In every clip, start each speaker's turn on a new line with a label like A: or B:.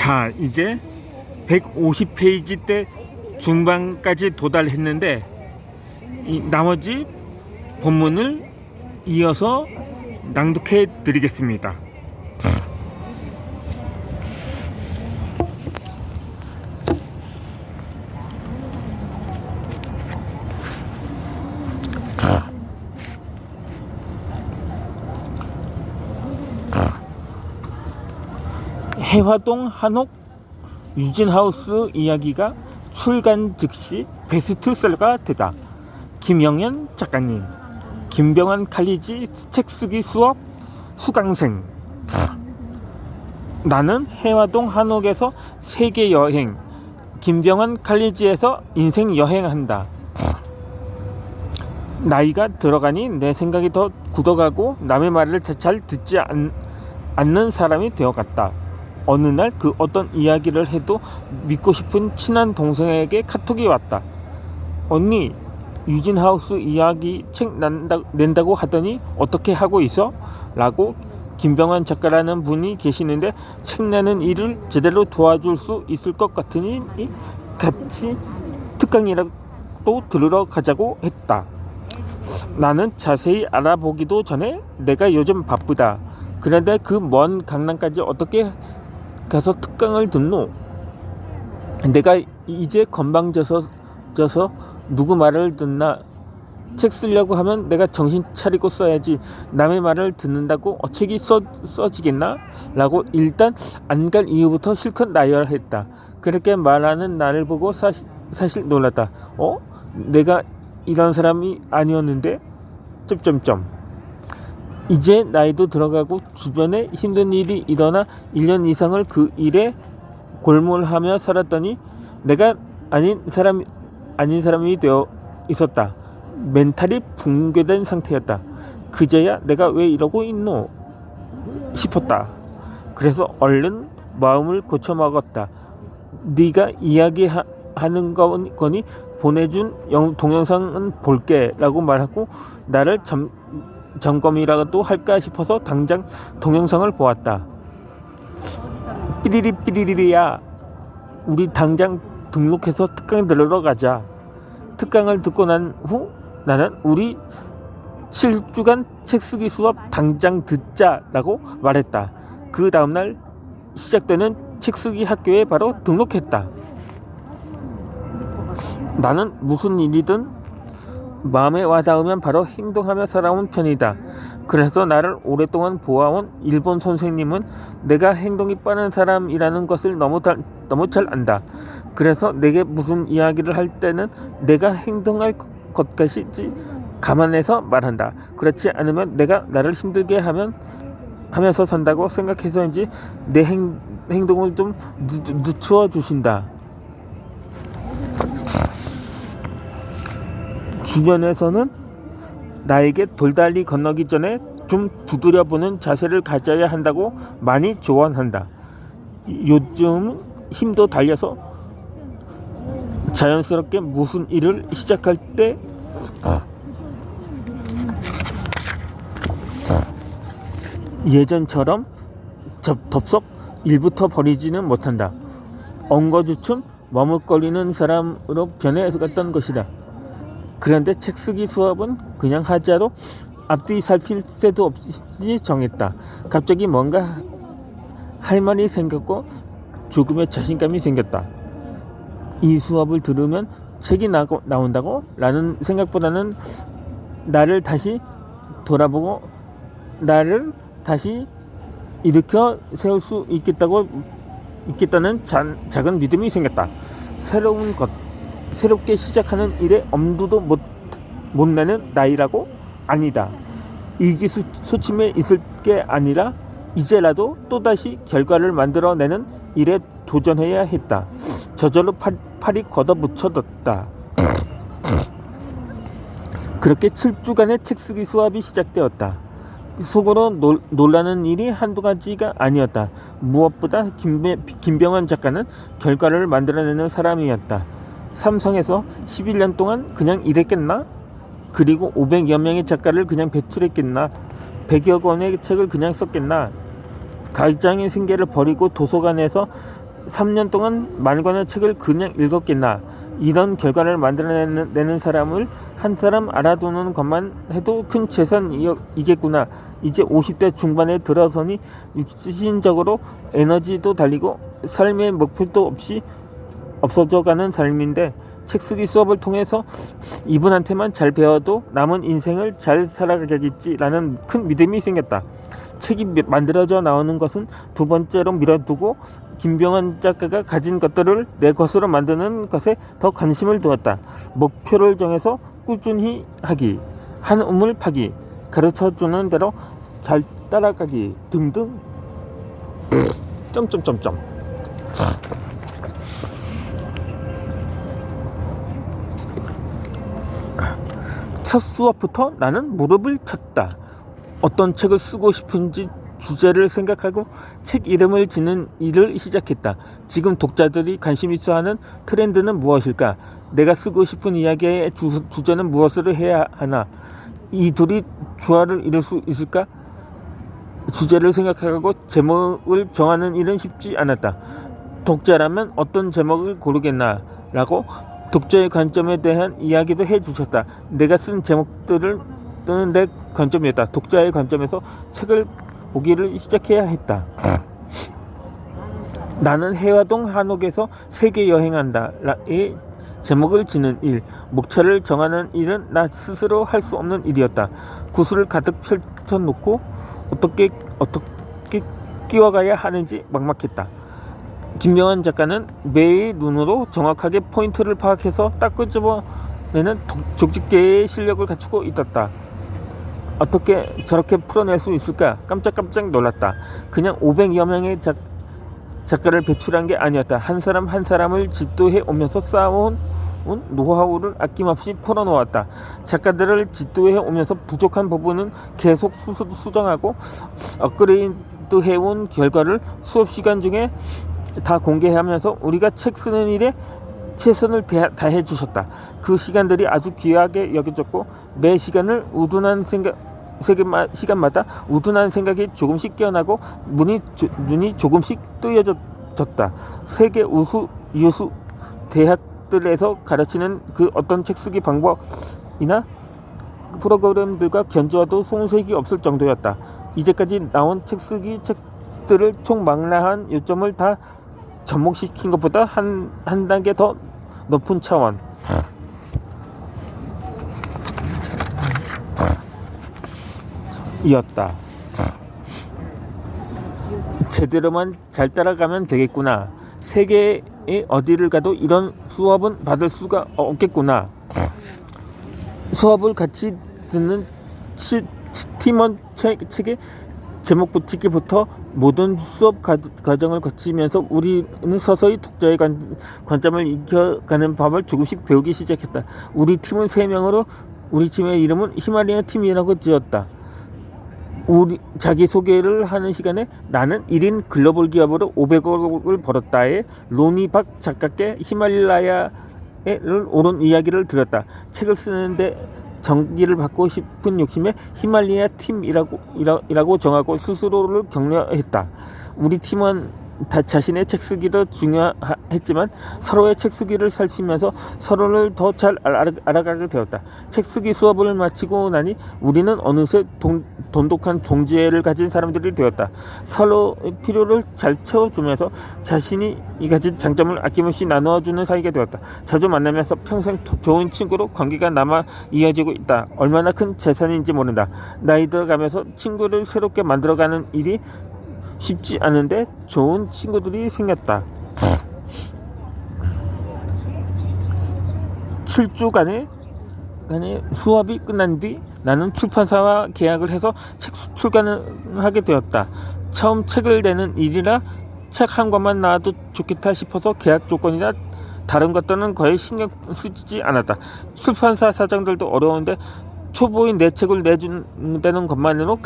A: 자, 이제 150페이지 때 중반까지 도달했는데 이 나머지 본문을 이어서 낭독해 드리겠습니다. 해화동 한옥 유진하우스 이야기가 출간 즉시 베스트셀러가 되다. 김영현 작가님. 김병환 칼리지 책 쓰기 수업 수강생. 나는 해화동 한옥에서 세계 여행, 김병환 칼리지에서 인생 여행한다. 나이가 들어가니 내 생각이 더 굳어가고 남의 말을 잘 듣지 않는 사람이 되어갔다. 어느 날 그 어떤 이야기를 해도 믿고 싶은 친한 동생에게 카톡이 왔다. 언니, 유진하우스 이야기 책 낸다고 하더니 어떻게 하고 있어? 라고. 김병환 작가라는 분이 계시는데 책 내는 일을 제대로 도와줄 수 있을 것 같으니 같이 특강이라도 들으러 가자고 했다. 나는 자세히 알아보기도 전에 내가 요즘 바쁘다. 그런데 그 먼 강남까지 어떻게 가서 특강을 듣노? 내가 이제 건방져서 누구 말을 듣나? 책 쓰려고 하면 내가 정신 차리고 써야지. 남의 말을 듣는다고 책이 써지겠나? 라고 일단 안 갈 이유부터 실컷 나열했다. 그렇게 말하는 나를 보고 사실 놀랐다. 내가 이런 사람이 아니었는데? 이제 나이도 들어가고 주변에 힘든 일이 일어나 1년 이상을 그 일에 골몰하며 살았더니 내가 아닌 사람이 되어 있었다. 멘탈이 붕괴된 상태였다. 그제야 내가 왜 이러고 있노 싶었다. 그래서 얼른 마음을 고쳐먹었다. 네가 이야기하는 거니 보내준 동영상은 볼게 라고 말하고 나를 점검이라도 할까 싶어서 당장 동영상을 보았다. 삐리리야, 우리 당장 등록해서 특강 들으러 가자. 특강을 듣고 난 후 나는 우리 7주간 책 쓰기 수업 당장 듣자라고 말했다. 그 다음날 시작되는 책 쓰기 학교에 바로 등록했다. 나는 무슨 일이든 마음에 와닿으면 바로 행동하며 살아온 편이다. 그래서 나를 오랫동안 보아온 일본 선생님은 내가 행동이 빠른 사람이라는 것을 너무 잘 안다. 그래서 내게 무슨 이야기를 할 때는 내가 행동할 것까지 감안해서 말한다. 그렇지 않으면 내가 나를 힘들게 하면서 산다고 생각해서인지 내 행동을 좀 늦추어 주신다. 주변에서는 나에게 돌달리 건너기 전에 좀 두드려보는 자세를 가져야 한다고 많이 조언한다. 요즘 힘도 달려서 자연스럽게 무슨 일을 시작할 때 예전처럼 덥석 일부터 버리지는 못한다. 엉거주춤 머뭇거리는 사람으로 변해갔던 것이다. 그런데 책 쓰기 수업은 그냥 하자로 앞뒤 살필 새도 없이 정했다. 갑자기 뭔가 할 말이 생겼고 조금의 자신감이 생겼다. 이 수업을 들으면 책이 나온다고? 라는 생각보다는 나를 다시 돌아보고 나를 다시 일으켜 세울 수 있겠다는 작은 믿음이 생겼다. 새롭게 시작하는 일에 엄두도 못 내는 나이라고? 아니다. 의기소침해 있을 게 아니라 이제라도 또다시 결과를 만들어내는 일에 도전해야 했다. 저절로 팔이 걷어붙여졌다. 그렇게 7주간의 책 쓰기 수업이 시작되었다. 속으로 놀라는 일이 한두 가지가 아니었다. 무엇보다 김병환 작가는 결과를 만들어내는 사람이었다. 삼성에서 11년 동안 그냥 일했겠나? 그리고 500여 명의 작가를 그냥 배출했겠나? 100여 권의 책을 그냥 썼겠나? 가장의 생계를 버리고 도서관에서 3년 동안 만 권의 책을 그냥 읽었겠나. 이런 결과를 만들어내는 사람을 한 사람 알아두는 것만 해도 큰 재산이겠구나. 이제 50대 중반에 들어서니 육신적으로 에너지도 달리고 삶의 목표도 없이 없어져가는 삶인데 책 쓰기 수업을 통해서 이분한테만 잘 배워도 남은 인생을 잘 살아가겠지라는 큰 믿음이 생겼다. 책이 만들어져 나오는 것은 두 번째로 밀어두고 김병환 작가가 가진 것들을 내 것으로 만드는 것에 더 관심을 두었다. 목표를 정해서 꾸준히 하기, 한 우물 파기, 가르쳐주는 대로 잘 따라가기 등등. 점점점점. 첫 수업부터 나는 무릎을 쳤다. 어떤 책을 쓰고 싶은지 주제를 생각하고 책 이름을 짓는 일을 시작했다. 지금 독자들이 관심 있어하는 트렌드는 무엇일까? 내가 쓰고 싶은 이야기의 주제는 무엇을 해야 하나? 이 둘이 조화를 이룰 수 있을까? 주제를 생각하고 제목을 정하는 일은 쉽지 않았다. 독자라면 어떤 제목을 고르겠나? 라고 독자의 관점에 대한 이야기도 해주셨다. 내가 쓴 제목들을 뜨는 내 관점이었다. 독자의 관점에서 책을 보기를 시작해야 했다. 나는 해화동 한옥에서 세계 여행한다. 의 제목을 짓는 일, 목차를 정하는 일은 나 스스로 할 수 없는 일이었다. 구슬을 가득 펼쳐놓고 어떻게 끼워가야 하는지 막막했다. 김병환 작가는 매의 눈으로 정확하게 포인트를 파악해서 딱 끄집어내는 족집게의 실력을 갖추고 있었다. 어떻게 저렇게 풀어낼 수 있을까? 깜짝깜짝 놀랐다. 그냥 500여 명의 작가를 배출한 게 아니었다. 한 사람 한 사람을 집도해 오면서 쌓아온 노하우를 아낌없이 풀어놓았다. 작가들을 집도해 오면서 부족한 부분은 계속 수정하고 업그레이드해온 결과를 수업 시간 중에 다 공개하면서 우리가 책 쓰는 일에 최선을 다해 주셨다. 그 시간들이 아주 귀하게 여겨졌고 매 시간을 시간마다 우둔한 생각이 조금씩 깨어나고 눈이 조금씩 뜨여졌다. 세계 유수 대학들에서 가르치는 그 어떤 책 쓰기 방법이나 프로그램들과 견주어도 손색이 없을 정도였다. 이제까지 나온 책 쓰기 책들을 총망라한 요점을 다 접목시킨 것보다 한 단계 더 높은 차원. 이었다. 제대로만 잘 따라가면 되겠구나. 세계의 어디를 가도 이런 수업은 받을 수가 없겠구나. 수업을 같이 듣는 팀원 책에 제목 붙이기부터 모든 수업 과정을 거치면서 우리는 서서히 독자의 관점을 익혀가는 법을 조금씩 배우기 시작했다. 우리 팀은 3명으로 우리 팀의 이름은 히말라야 팀이라고 지었다. 우리 자기소개를 하는 시간에 나는 1인 글로벌 기업으로 500억을 벌었다에 로니 박 작가께 히말라야를 오른 이야기를 들었다. 책을 쓰는데 전기를 받고 싶은 욕심에 히말라야 팀이라고 정하고 스스로를 격려했다. 우리 팀은 자신의 책 쓰기도 중요했지만 서로의 책 쓰기를 살피면서 서로를 더 잘 알아가게 되었다. 책 쓰기 수업을 마치고 나니 우리는 어느새 돈독한 동지애를 가진 사람들이 되었다. 서로의 필요를 잘 채워주면서 자신이 가진 장점을 아낌없이 나누어주는 사이가 되었다. 자주 만나면서 평생 좋은 친구로 관계가 남아 이어지고 있다. 얼마나 큰 재산인지 모른다. 나이 들어가면서 친구를 새롭게 만들어가는 일이 쉽지 않은데 좋은 친구들이 생겼다. 7주간의 수업이 끝난 뒤 나는 출판사와 계약을 해서 책 출간을 하게 되었다. 처음 책을 내는 일이라 책 한 권만 나와도 좋겠다 싶어서 계약 조건이나 다른 것들은 거의 신경 쓰지 않았다. 출판사 사장들도 어려운데 초보인 내 책을 내준다는 것만으로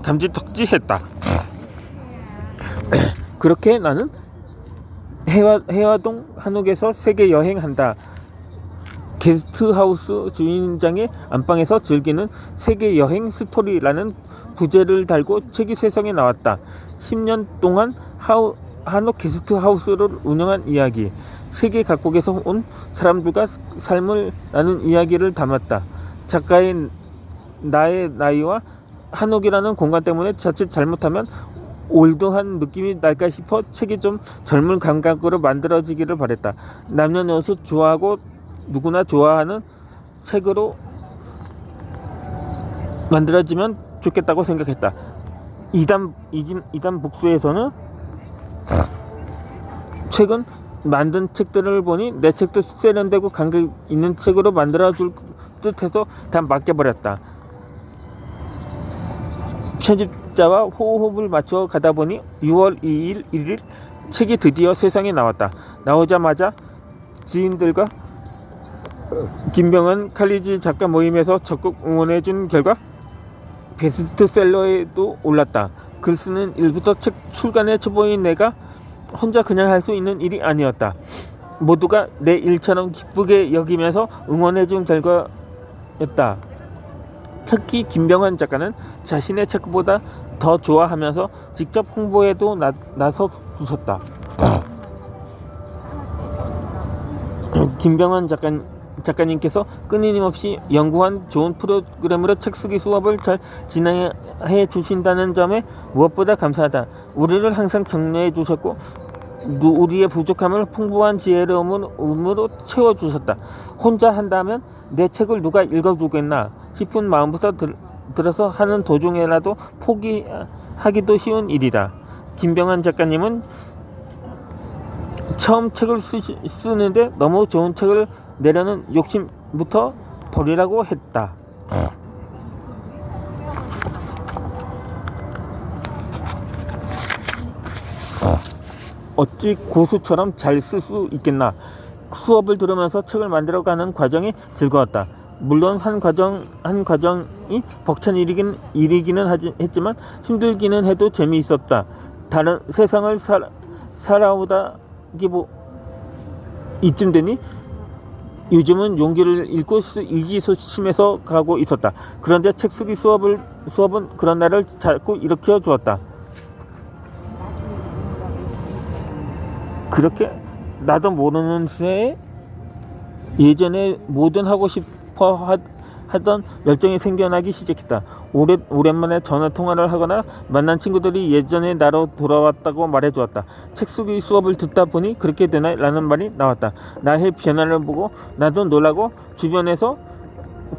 A: 감지덕지했다. 그렇게 나는 해화동 한옥에서 세계 여행한다. 게스트하우스 주인장의 안방에서 즐기는 세계 여행 스토리라는 부제를 달고 책이 세상에 나왔다. 10년 동안 한옥 게스트하우스를 운영한 이야기, 세계 각국에서 온 사람들과 삶을 나눈 이야기를 담았다. 작가의 나의 나이와 한옥이라는 공간 때문에 자칫 잘못하면 올드한 느낌이 날까 싶어 책이 좀 젊은 감각으로 만들어지기를 바랬다. 남녀노소 좋아하고 누구나 좋아하는 책으로 만들어지면 좋겠다고 생각했다. 이단 북스에서는 최근 만든 책들을 보니 내 책도 세련되고 감각 있는 책으로 만들어줄 듯해서 다 맡겨버렸다. 편집자와 호흡을 맞춰 가다 보니 6월 2일 1일 책이 드디어 세상에 나왔다. 나오자마자 지인들과 김병헌 칼리지 작가 모임에서 적극 응원해준 결과 베스트셀러에도 올랐다. 글 쓰는 일부터 책 출간의 초보인 내가 혼자 그냥 할 수 있는 일이 아니었다. 모두가 내 일처럼 기쁘게 여기면서 응원해준 결과였다. 특히 김병헌 작가는 자신의 책보다 더 좋아하면서 직접 홍보에도 나서 주셨다. 김병헌 작가님께서 끊임없이 연구한 좋은 프로그램으로 책 쓰기 수업을 잘 진행해 주신다는 점에 무엇보다 감사하다. 우리를 항상 격려해 주셨고 우리의 부족함을 풍부한 지혜로움으로 채워주셨다. 혼자 한다면 내 책을 누가 읽어주겠나 싶은 마음부터 들어서 하는 도중에라도 포기하기도 쉬운 일이다. 김병헌 작가님은 처음 책을 쓰는데 너무 좋은 책을 내려는 욕심부터 버리라고 했다. 어찌 고수처럼 잘 쓸 수 있겠나. 수업을 들으면서 책을 만들어가는 과정이 즐거웠다. 물론 한 과정이 벅찬 일이기는 했지만 힘들기는 해도 재미있었다. 다른 세상을 살아오다 이쯤 되니 요즘은 용기를 잃고 이기소침해서 가고 있었다. 그런데 책 쓰기 수업은 그런 날을 자꾸 일으켜 주었다. 그렇게 나도 모르는 새에 예전에 뭐든 하고 싶어 하던 열정이 생겨나기 시작했다. 오랜만에 전화통화를 하거나 만난 친구들이 예전에 나로 돌아왔다고 말해주었다. 책 쓰기 수업을 듣다 보니 그렇게 되나? 라는 말이 나왔다. 나의 변화를 보고 나도 놀라고 주변에서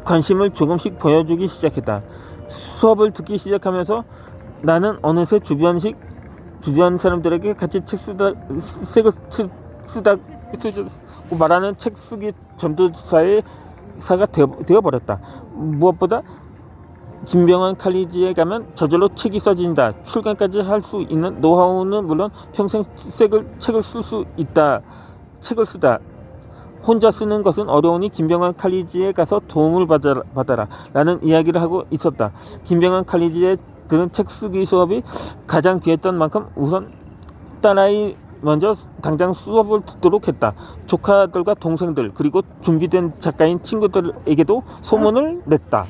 A: 관심을 조금씩 보여주기 시작했다. 수업을 듣기 시작하면서 나는 어느새 주변 사람들에게 같이 책 쓰다고 말하는 책 쓰기 전도사가 되어버렸다. 무엇보다 김병헌 칼리지에 가면 저절로 책이 써진다. 출간까지 할 수 있는 노하우는 물론 평생 책을 쓸 수 있다. 책을 쓰다. 혼자 쓰는 것은 어려우니 김병헌 칼리지에 가서 도움을 받아라 라는 이야기를 하고 있었다. 김병헌 칼리지에 들은 책 쓰기 수업이 가장 귀했던 만큼 우선 딸아이 먼저 당장 수업을 듣도록 했다. 조카들과 동생들 그리고 준비된 작가인 친구들에게도 소문을 냈다.